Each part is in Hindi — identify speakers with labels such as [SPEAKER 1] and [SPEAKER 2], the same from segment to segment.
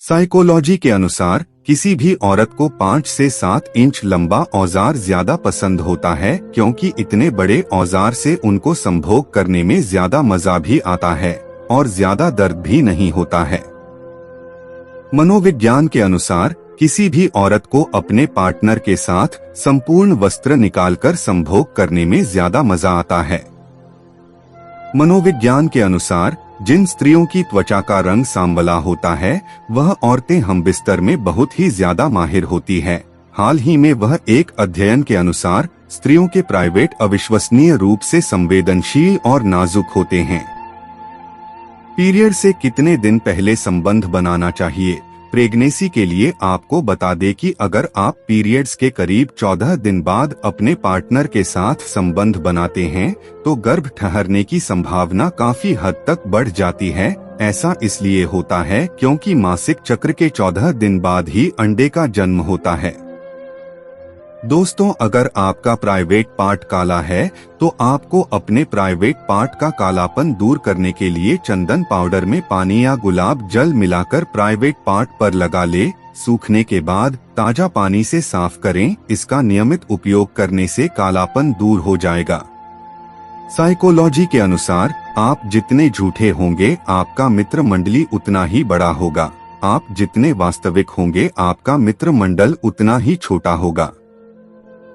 [SPEAKER 1] साइकोलॉजी के अनुसार किसी भी औरत को 5 से 7 इंच लंबा औजार ज्यादा पसंद होता है, क्योंकि इतने बड़े औजार से उनको संभोग करने में ज्यादा मजा भी आता है और ज्यादा दर्द भी नहीं होता है। मनोविज्ञान के अनुसार किसी भी औरत को अपने पार्टनर के साथ संपूर्ण वस्त्र निकालकर संभोग करने में ज्यादा मजा आता है। मनोविज्ञान के अनुसार जिन स्त्रियों की त्वचा का रंग सांवला होता है, वह औरतें हम बिस्तर में बहुत ही ज्यादा माहिर होती है। हाल ही में वह एक अध्ययन के अनुसार स्त्रियों के प्राइवेट अविश्वसनीय रूप से संवेदनशील और नाजुक होते हैं। पीरियड से कितने दिन पहले संबंध बनाना चाहिए? प्रेगनेंसी के लिए आपको बता दें कि अगर आप पीरियड्स के करीब 14 दिन बाद अपने पार्टनर के साथ संबंध बनाते हैं तो गर्भ ठहरने की संभावना काफी हद तक बढ़ जाती है। ऐसा इसलिए होता है क्योंकि मासिक चक्र के 14 दिन बाद ही अंडे का जन्म होता है। दोस्तों, अगर आपका प्राइवेट पार्ट काला है तो आपको अपने प्राइवेट पार्ट का कालापन दूर करने के लिए चंदन पाउडर में पानी या गुलाब जल मिलाकर प्राइवेट पार्ट पर लगा ले। सूखने के बाद ताजा पानी से साफ करें। इसका नियमित उपयोग करने से कालापन दूर हो जाएगा। साइकोलॉजी के अनुसार आप जितने झूठे होंगे आपका मित्र मंडली उतना ही बड़ा होगा। आप जितने वास्तविक होंगे आपका मित्र मंडल उतना ही छोटा होगा।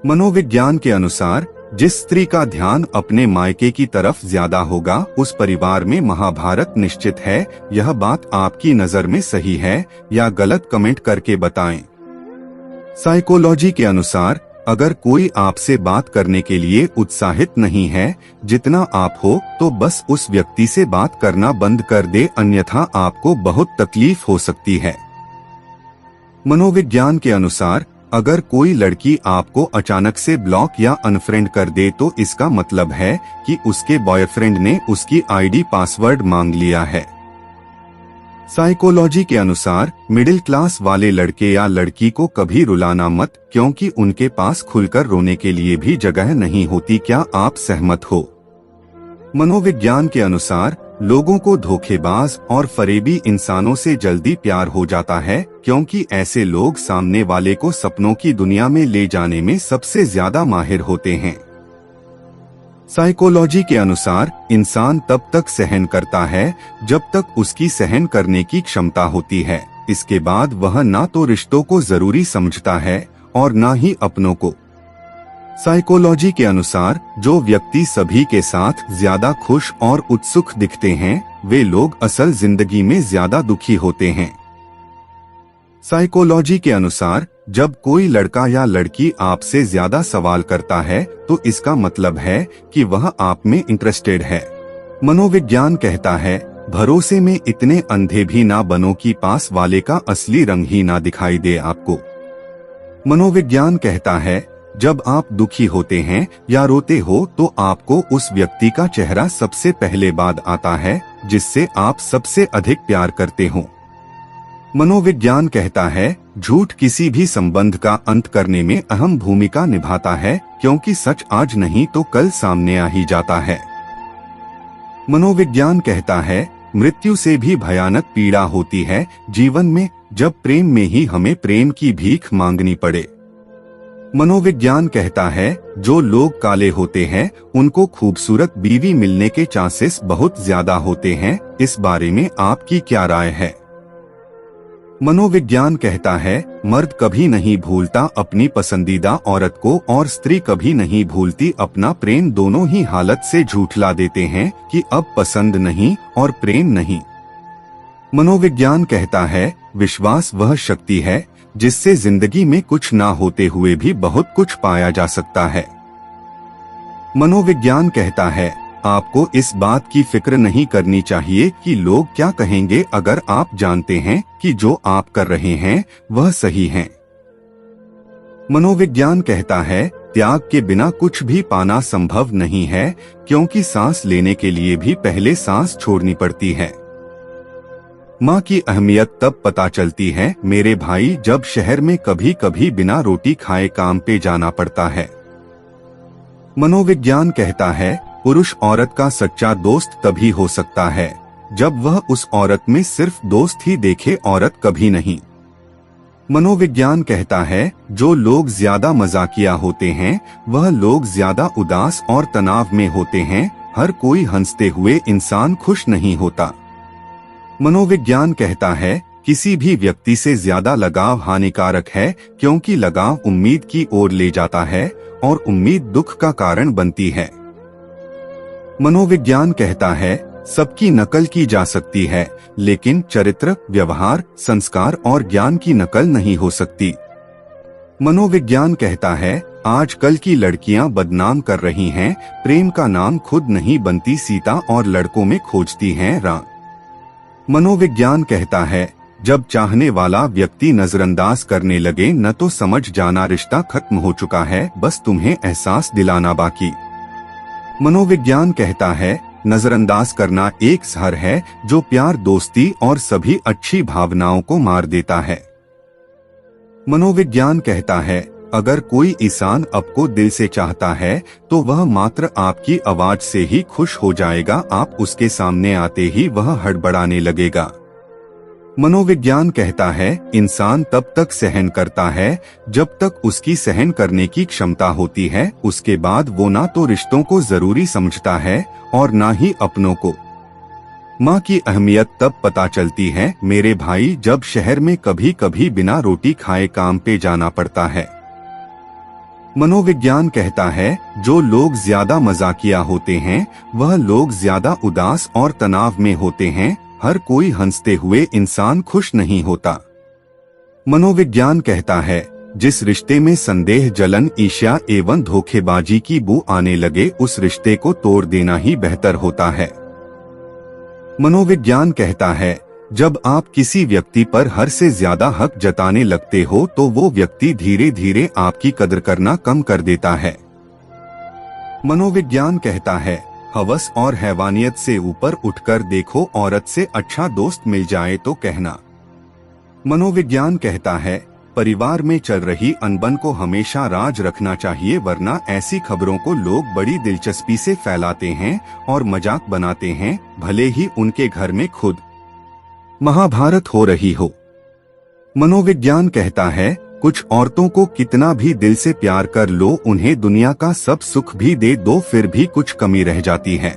[SPEAKER 1] मनोविज्ञान के अनुसार जिस स्त्री का ध्यान अपने मायके की तरफ ज्यादा होगा उस परिवार में महाभारत निश्चित है। यह बात आपकी नजर में सही है या गलत? कमेंट करके बताएं। साइकोलॉजी के अनुसार अगर कोई आपसे बात करने के लिए उत्साहित नहीं है जितना आप हो तो बस उस व्यक्ति से बात करना बंद कर दे, अन्यथा आपको बहुत तकलीफ हो सकती है। मनोविज्ञान के अनुसार अगर कोई लड़की आपको अचानक से ब्लॉक या अनफ्रेंड कर दे तो इसका मतलब है कि उसके बॉयफ्रेंड ने उसकी आईडी पासवर्ड मांग लिया है। साइकोलॉजी के अनुसार मिडिल क्लास वाले लड़के या लड़की को कभी रुलाना मत, क्योंकि उनके पास खुलकर रोने के लिए भी जगह नहीं होती। क्या आप सहमत हो? मनोविज्ञान के अनुसार लोगों को धोखेबाज और फरेबी इंसानों से जल्दी प्यार हो जाता है, क्योंकि ऐसे लोग सामने वाले को सपनों की दुनिया में ले जाने में सबसे ज्यादा माहिर होते हैं। साइकोलॉजी के अनुसार इंसान तब तक सहन करता है जब तक उसकी सहन करने की क्षमता होती है। इसके बाद वह ना तो रिश्तों को जरूरी समझता है और ना ही अपनों को। साइकोलॉजी के अनुसार जो व्यक्ति सभी के साथ ज्यादा खुश और उत्सुक दिखते हैं वे लोग असल जिंदगी में ज्यादा दुखी होते हैं। साइकोलॉजी के अनुसार जब कोई लड़का या लड़की आपसे ज्यादा सवाल करता है तो इसका मतलब है कि वह आप में इंटरेस्टेड है। मनोविज्ञान कहता है भरोसे में इतने अंधे भी ना बनो कि पास वाले का असली रंग ही ना दिखाई दे आपको। मनोविज्ञान कहता है जब आप दुखी होते हैं या रोते हो तो आपको उस व्यक्ति का चेहरा सबसे पहले याद आता है जिससे आप सबसे अधिक प्यार करते हो। मनोविज्ञान कहता है झूठ किसी भी संबंध का अंत करने में अहम भूमिका निभाता है, क्योंकि सच आज नहीं तो कल सामने आ ही जाता है। मनोविज्ञान कहता है मृत्यु से भी भयानक पीड़ा होती है जीवन में जब प्रेम में ही हमें प्रेम की भीख मांगनी पड़े। मनोविज्ञान कहता है जो लोग काले होते हैं उनको खूबसूरत बीवी मिलने के चांसेस बहुत ज्यादा होते हैं। इस बारे में आपकी क्या राय है? मनोविज्ञान कहता है मर्द कभी नहीं भूलता अपनी पसंदीदा औरत को और स्त्री कभी नहीं भूलती अपना प्रेम। दोनों ही हालत से झूठला देते हैं कि अब पसंद नहीं और प्रेम नहीं। मनोविज्ञान कहता है विश्वास वह शक्ति है जिससे जिंदगी में कुछ ना होते हुए भी बहुत कुछ पाया जा सकता है। मनोविज्ञान कहता है आपको इस बात की फिक्र नहीं करनी चाहिए कि लोग क्या कहेंगे अगर आप जानते हैं कि जो आप कर रहे हैं वह सही है। मनोविज्ञान कहता है त्याग के बिना कुछ भी पाना संभव नहीं है, क्योंकि सांस लेने के लिए भी पहले सांस छोड़नी पड़ती है। माँ की अहमियत तब पता चलती है मेरे भाई जब शहर में कभी कभी बिना रोटी खाए काम पे जाना पड़ता है। मनोविज्ञान कहता है पुरुष औरत का सच्चा दोस्त तभी हो सकता है जब वह उस औरत में सिर्फ दोस्त ही देखे, औरत कभी नहीं। मनोविज्ञान कहता है जो लोग ज्यादा मजाकिया होते हैं वह लोग ज्यादा उदास और तनाव में होते हैं। हर कोई हंसते हुए इंसान खुश नहीं होता। मनोविज्ञान कहता है किसी भी व्यक्ति से ज्यादा लगाव हानिकारक है, क्योंकि लगाव उम्मीद की ओर ले जाता है और उम्मीद दुख का कारण बनती है। मनोविज्ञान कहता है सबकी नकल की जा सकती है, लेकिन चरित्र, व्यवहार, संस्कार और ज्ञान की नकल नहीं हो सकती। मनोविज्ञान कहता है आजकल की लड़कियां बदनाम कर रही हैं, प्रेम का नाम खुद नहीं बनती सीता और लड़कों में खोजती हैं राम। मनोविज्ञान कहता है जब चाहने वाला व्यक्ति नजरअंदाज करने लगे न तो समझ जाना रिश्ता खत्म हो चुका है, बस तुम्हें एहसास दिलाना बाकी। मनोविज्ञान कहता है नजरअंदाज करना एक जहर है जो प्यार, दोस्ती और सभी अच्छी भावनाओं को मार देता है। मनोविज्ञान कहता है अगर कोई इंसान आपको दिल से चाहता है तो वह मात्र आपकी आवाज से ही खुश हो जाएगा, आप उसके सामने आते ही वह हड़बड़ाने लगेगा। मनोविज्ञान कहता है इंसान तब तक सहन करता है जब तक उसकी सहन करने की क्षमता होती है, उसके बाद वो ना तो रिश्तों को जरूरी समझता है और ना ही अपनों को। माँ की अहमियत तब पता चलती है मेरे भाई जब शहर में कभी कभी बिना रोटी खाए काम पे जाना पड़ता है। मनोविज्ञान कहता है जो लोग ज्यादा मजाकिया होते हैं वह लोग ज्यादा उदास और तनाव में होते हैं। हर कोई हंसते हुए इंसान खुश नहीं होता। मनोविज्ञान कहता है जिस रिश्ते में संदेह, जलन, ईर्ष्या एवं धोखेबाजी की बू आने लगे उस रिश्ते को तोड़ देना ही बेहतर होता है। मनोविज्ञान कहता है जब आप किसी व्यक्ति पर हद से ज्यादा हक जताने लगते हो तो वो व्यक्ति धीरे धीरे आपकी कदर करना कम कर देता है। मनोविज्ञान कहता है हवस और हैवानियत से ऊपर उठकर देखो, औरत से अच्छा दोस्त मिल जाए तो कहना। मनोविज्ञान कहता है परिवार में चल रही अनबन को हमेशा राज रखना चाहिए, वरना ऐसी खबरों को लोग बड़ी दिलचस्पी से फैलाते हैं और मजाक बनाते हैं, भले ही उनके घर में खुद महाभारत हो रही हो। मनोविज्ञान कहता है कुछ औरतों को कितना भी दिल से प्यार कर लो, उन्हें दुनिया का सब सुख भी दे दो, फिर भी कुछ कमी रह जाती है।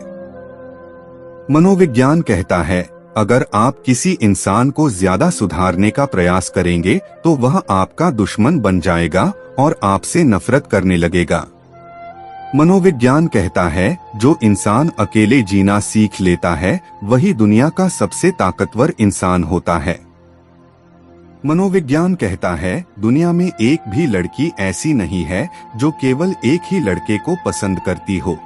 [SPEAKER 1] मनोविज्ञान कहता है अगर आप किसी इंसान को ज्यादा सुधारने का प्रयास करेंगे तो वह आपका दुश्मन बन जाएगा और आपसे नफरत करने लगेगा। मनोविज्ञान कहता है जो इंसान अकेले जीना सीख लेता है वही दुनिया का सबसे ताकतवर इंसान होता है। मनोविज्ञान कहता है दुनिया में एक भी लड़की ऐसी नहीं है जो केवल एक ही लड़के को पसंद करती हो।